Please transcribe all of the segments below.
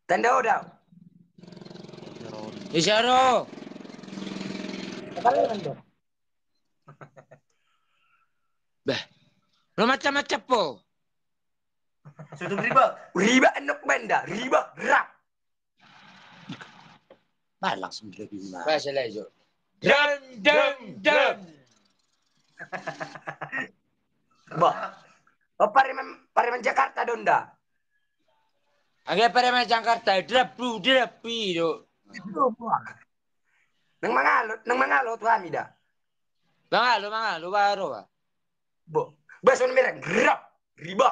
Tanda udah. Isaro. Apa lagi tuh? Bah. Lo macam-macam po. Sudah riba. Riba enak benda, riba rap. Bah langsung lebih gimana? Bahasa lain. Dam. Bah. Oh, Pariman Jakarta donda. Agak pada main Jakarta, drapi do. Nang mangalo tuh amida. Mangalo baru ba. Bo. Bahasa merah grap, riba.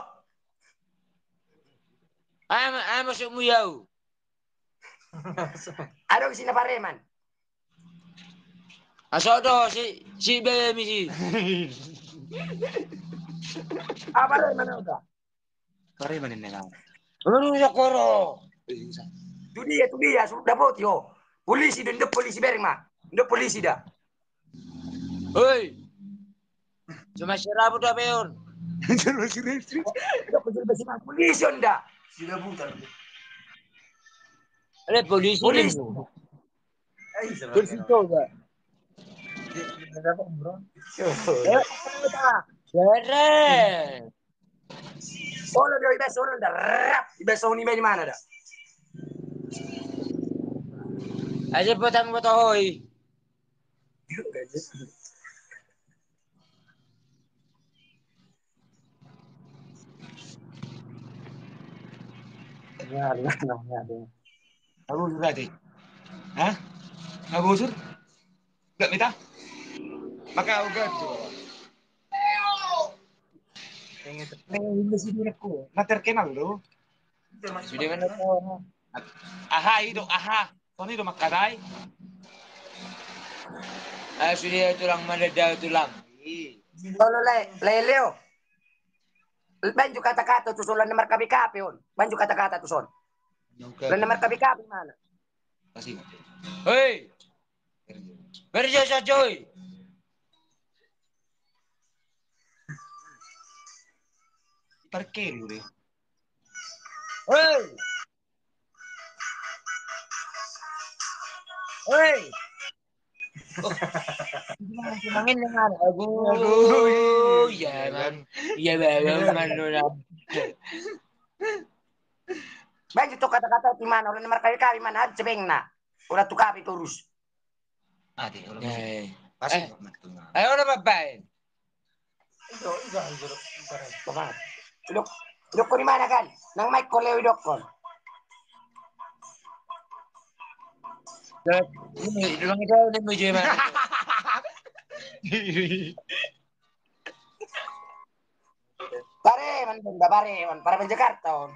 Ay masuk muyau. Ada sini Pareman. Asok do si BM si. Apa Pareman udah? Pareman ini kan. Lu sakoro. Itu dia sudah bot yo. Polisi dan polisi berma. Ndak polisi dah. Hei. Cuma sirabu dah beon. Ndak polisi ndak. Sudah putar. Ada polisi Polisi. Polisi coba. Keren. Oh, lo ibeso orang dah rap. Ibeso ni di mana dah? Aja potang hoi. Aku sudah deh. Hah? Aku usur? Gak minta? Maka aku gak coba. Ini sih direkku. Nah terkenal loh. Sudah mana tahu. Aha itu aha. Tony do makadai. Sudah tulang mendadak tulang. Kalau Leo. Banju kata-kata tuh soal nomor KPKP on. Banju kata-kata tuh son. Lan nomor KPKP mana? Kasih. Hei. Kerja saja coy. Parkir deh. Hei. Hei. Mangin dengan aku. Ya man. Iya bang man. Banju tuh kata-kata di mana? Orang nomor KPKP mana? Habis cebengna. Udah tuh KP terus. Ade, kalau Eh. pasti Ayo udah bapain. Itu. Mana? Dok di mana kan? Nang mic ko Leo dok kon. Ini ruang itu udah menuju mana? Pareman benda Pareman Jakarta on.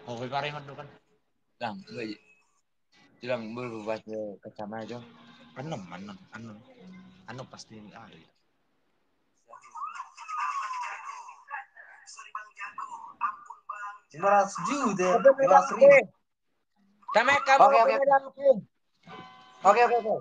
Oh, Pareman tuh kan. Lang, bilang berbuat kacamata aja. Anu pasti ada. $500 Oke. $500,000. Kami kamu Oke. oke. Oke.